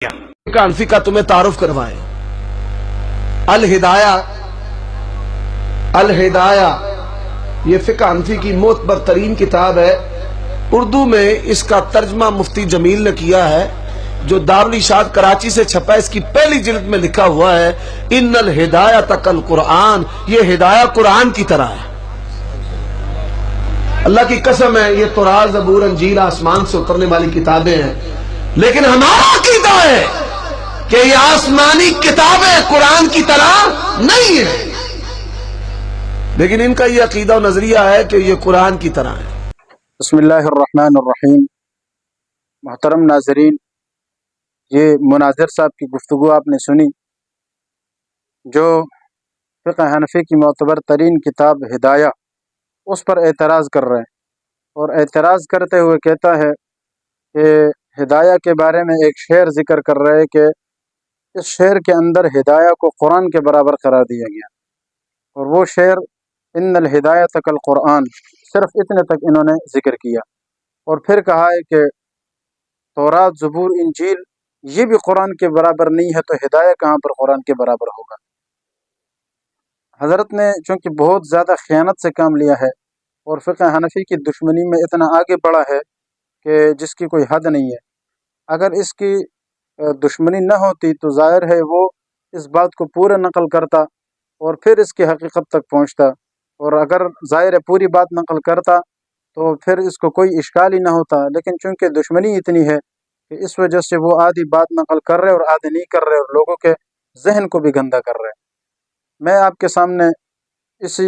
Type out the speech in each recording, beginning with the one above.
कानफी का तुम्हें तारुफ करवाएं। अल हिदाया ये फिक़्ह हनफी की मोतबर तरीन किताब है। उर्दू में इसका तर्जमा मुफ्ती जमील ने किया है, जो दारुल इशाद कराची से छपा है। इसकी पहली जिल्द में लिखा हुआ है इन्नल हिदायत कल कुरान, ये हिदाया कुरान की तरह है। अल्लाह की कसम है, ये तौरात ज़बूर इंजील आसमान से उतरने वाली किताबें हैं, लेकिन हमारा अकीदा है कि ये आसमानी किताबें कुरान की तरह नहीं है, लेकिन इनका ये अकीदा और नजरिया है कि ये कुरान की तरह है। बिस्मिल्लाहिर्रहमानिर्रहीम। मोहतरम नाज़रीन, ये मुनाज़िर साहब की गुफ्तगू आपने सुनी, जो फ़िक़्ह हनफ़ी की मोतबर तरीन किताब हिदाया उस पर एतराज़ कर रहे हैं, और एतराज़ करते हुए कहता है कि हिदाया के बारे में एक शेर ज़िक्र कर रहे हैं कि इस शेर के अंदर हिदाया को कुरान के बराबर करार दिया गया, और वो शेर इन्नल हिदायत कल कुरान, सिर्फ इतने तक इन्होंने ज़िक्र किया। और फिर कहा है कि तौरात ज़बूर इंजील ये भी कुरान के बराबर नहीं है, तो हिदाया कहाँ पर कुरान के बराबर होगा। हज़रत ने चूँकि बहुत ज़्यादा ख़यानत से काम लिया है और फ़िक़्ह हनफ़ी की दुश्मनी में इतना आगे बढ़ा है कि जिसकी कोई हद नहीं है। अगर इसकी दुश्मनी न होती तो ज़ाहिर है वो इस बात को पूरा नकल करता और फिर इसकी हकीकत तक पहुँचता, और अगर ज़ाहिर है पूरी बात नकल करता तो फिर इसको कोई इश्काल ही ना होता। लेकिन चूँकि दुश्मनी इतनी है कि इस वजह से वो आधी बात नकल कर रहे और आधी नहीं कर रहे, और लोगों के जहन को भी गंदा कर रहे। मैं आपके सामने इसी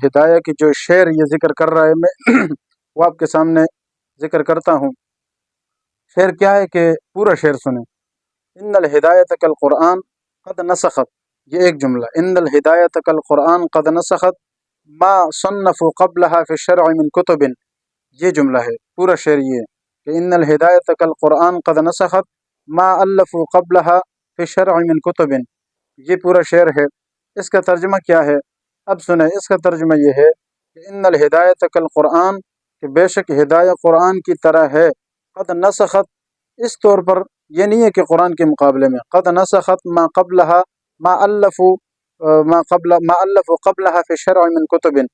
हिदाया की जो शेर ये ज़िक्र कर रहा है, मैं वो आपके सामने ज़िक्र करता हूँ। शेर क्या है कि पूरा शेर सुने। इन्नल हिदायत कल कुरान क़द नसखत, ये एक जुमला, इन्नल हिदायत कल कुरान क़द नसखत मा सन्नफ़ु क़ब्लहा फ़ी शरअ मिन कुतुबिन, ये जुमला है। पूरा शेर ये कि इन्नल हिदायत कल कुरान क़द नसखत मा अल्लफ़ु क़ब्लहा फ़ी शरअ मिन कुतुबिन, ये पूरा शेर है। इसका तर्जुमा क्या है, अब सुने। इसका तर्जुमा ये है कि इन्नल हिदायत कल कुरान, कि बेशक हिदायत कुरान की तरह है। क़द नसखत, इस तौर पर यह नहीं है कि कुरान के मुकाबले में। क़द नसखत मा क़ब्लहा मा अल्लफ़ु क़ब्लहा फ़ी शरअ मिन कुतुबिन,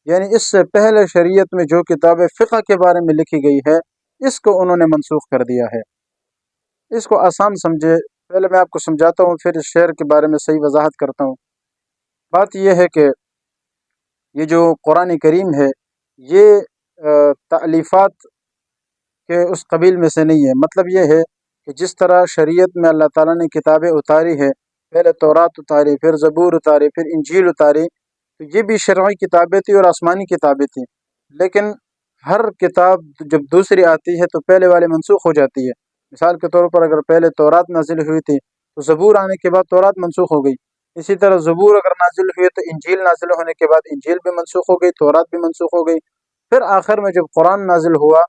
यानी इससे पहले शरीयत में जो किताबें फ़िक़्ह के बारे में लिखी गई है इसको उन्होंने मनसूख कर दिया है। इसको आसान समझे, पहले मैं आपको समझाता हूँ, फिर इस शेर के बारे में सही वजाहत करता हूँ। बात यह है कि ये जो कुरान करीम है ये तालीफ़ात के उस कबील में से नहीं है। मतलब ये है कि जिस तरह शरीयत में अल्लाह ताला ने किताबें उतारी है, पहले तौरात उतारी, फिर ज़बूर उतारी, फिर इंजील उतारी, तो ये भी शरई किताबें थी और आसमानी किताबें थी। लेकिन हर किताब जब दूसरी आती है तो पहले वाली मनसूख हो जाती है। मिसाल के तौर पर अगर पहले तौरात नाजिल हुई थी तो ज़बूर आने के बाद तौरात मनसूख हो गई। इसी तरह ज़बूर अगर नाजिल हुई तो इंजील नाजिल होने के बाद इंजील भी मनसूख हो गई, तौरात भी मनसूख हो गई। फिर आखिर में जब कुरान नाजिल हुआ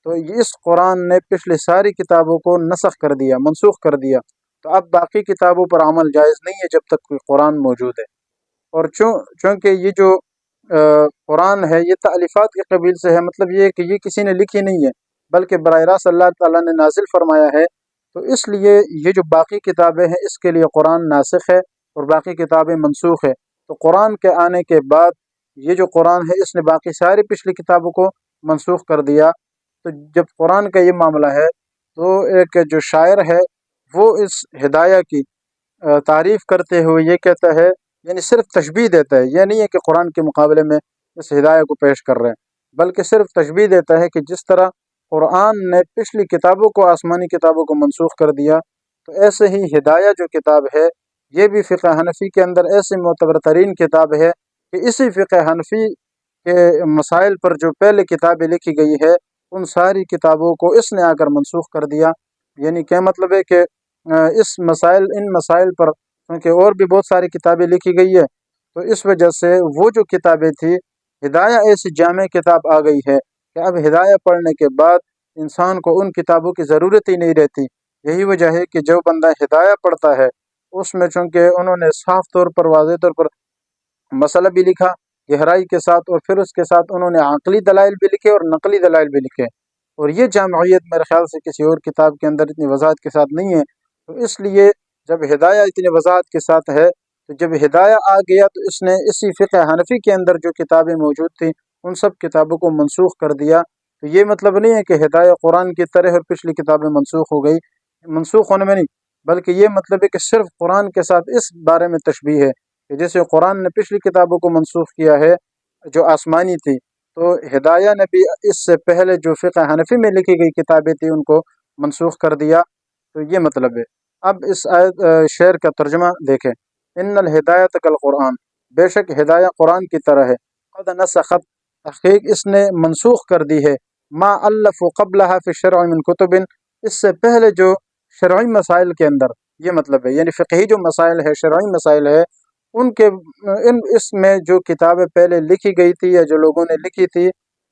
तो इस कुरान ने पिछली सारी किताबों को नसख कर दिया, मनसूख कर दिया। तो अब बाकी किताबों पर अमल जायज़ नहीं है जब तक कोई कुरान मौजूद है। और चूँकि ये जो कुरान है ये तालीफ़ात के कबील से है, मतलब ये कि ये किसी ने लिखी नहीं है बल्कि बराह रास्त अल्लाह ताला ने नाजिल फरमाया है। तो इसलिए ये जो बाकी किताबें हैं इसके लिए कुरान नासिख है और बाकी किताबें मनसूख है। तो कुरान के आने के बाद ये जो कुरान है इसने बाकी सारी पिछली किताबों को मनसूख कर दिया। तो जब कुरान का ये मामला है तो एक जो शायर है वो इस हिदाया की तारीफ़ करते हुए ये कहता है, यानी सिर्फ तशबीह देता है, यह नहीं है कि कुरान के मुकाबले में इस हिदाया को पेश कर रहे हैं, बल्कि सिर्फ तशबीह देता है कि जिस तरह कुरान ने पिछली किताबों को, आसमानी किताबों को मनसूख कर दिया, तो ऐसे ही हिदाया जो किताब है ये भी फ़िक़्ह हनफ़ी के अंदर ऐसी मोतबर तरीन किताब है कि इसी फ़िक़्ह हनफ़ी के मसाइल पर जो पहले किताबें लिखी गई है उन सारी किताबों को इसने आकर मनसूख कर दिया। यानी क्या मतलब है कि इन मसाइल पर क्योंकि और भी बहुत सारी किताबें लिखी गई है, तो इस वजह से वो जो किताबें थी, हिदाया ऐसी जामे किताब आ गई है कि अब हिदाया पढ़ने के बाद इंसान को उन किताबों की ज़रूरत ही नहीं रहती। यही वजह है कि जो बंदा हिदाया पढ़ता है उसमें चूँकि उन्होंने साफ़ तौर पर, वाज़ेह तौर पर मसला भी लिखा गहराई के साथ, और फिर उसके साथ उन्होंने अक़ली दलाइल भी लिखे और नकली दलाइल भी लिखे। और ये जामयत मेरे ख्याल से किसी और किताब के अंदर इतनी वजाहत के साथ नहीं है। تو اس لیے جب ہدایہ اتنی وضاحت کے ساتھ ہے، تو جب ہدایہ آ گیا تو اس نے اسی فقہ حنفی کے اندر جو کتابیں موجود تھیں ان سب کتابوں کو منسوخ کر دیا۔ تو یہ مطلب نہیں ہے کہ ہدایہ قرآن کی طرح اور پچھلی کتابیں منسوخ ہو گئی، منسوخ ہونے میں نہیں، بلکہ یہ مطلب ہے کہ صرف قرآن کے ساتھ اس بارے میں تشبیہ ہے کہ جیسے قرآن نے پچھلی کتابوں کو منسوخ کیا ہے جو آسمانی تھی، تو ہدایہ نے بھی اس سے پہلے جو فقہ حنفی میں لکھی گئی کتابیں تھیں ان کو منسوخ کر دیا۔ تو یہ مطلب ہے۔ اب اس شعر کا ترجمہ دیکھیں، ان الہدایت کالقرآن، بے شک ہدایہ قرآن کی طرح ہے، قد نسخت، تحقیق اس نے منسوخ کر دی ہے، ما الف قبلها فی الشرع من کتب، اس سے پہلے جو شرعی مسائل کے اندر، یہ مطلب ہے یعنی فقہی جو مسائل ہے، شرعی مسائل ہے، ان کے اس میں جو کتابیں پہلے لکھی گئی تھی یا جو لوگوں نے لکھی تھی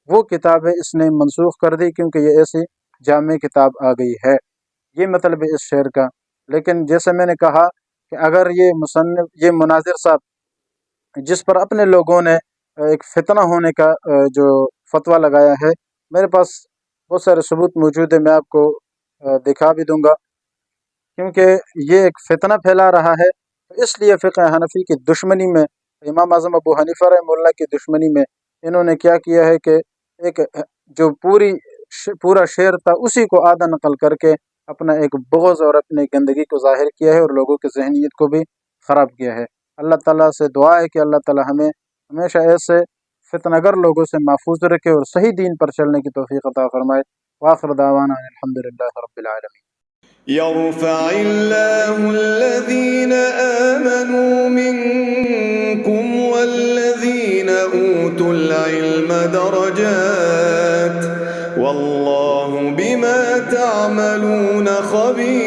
وہ کتابیں اس نے منسوخ کر دی، کیونکہ یہ ایسی جامع کتاب آ گئی ہے۔ یہ مطلب ہے اس شعر کا۔ لیکن جیسے میں نے کہا کہ اگر یہ مصنف، یہ مناظر صاحب جس پر اپنے لوگوں نے ایک فتنہ ہونے کا جو فتویٰ لگایا ہے، میرے پاس بہت سارے ثبوت موجود ہے، میں آپ کو دکھا بھی دوں گا، کیونکہ یہ ایک فتنہ پھیلا رہا ہے۔ تو اس لیے فقہ حنفی کی دشمنی میں، امام اعظم ابو حنیفہ رحمہ اللہ کی دشمنی میں انہوں نے کیا کیا ہے کہ ایک جو پورا شعر تھا اسی کو آدھا نقل کر کے اپنا ایک بغض اور اپنے گندگی کو ظاہر کیا ہے اور لوگوں کی ذہنیت کو بھی خراب کیا ہے۔ اللہ تعالیٰ سے دعا ہے کہ اللہ تعالیٰ ہمیں ہمیشہ ایسے فتنہ گر لوگوں سے محفوظ رکھے اور صحیح دین پر چلنے کی توفیق عطا فرمائے۔ وآخر دعوانا الحمدللہ رب العالمین۔ يرفع الله الذين آمنوا منكم والذين أوتوا العلم درجات والله بما تعملون خبير۔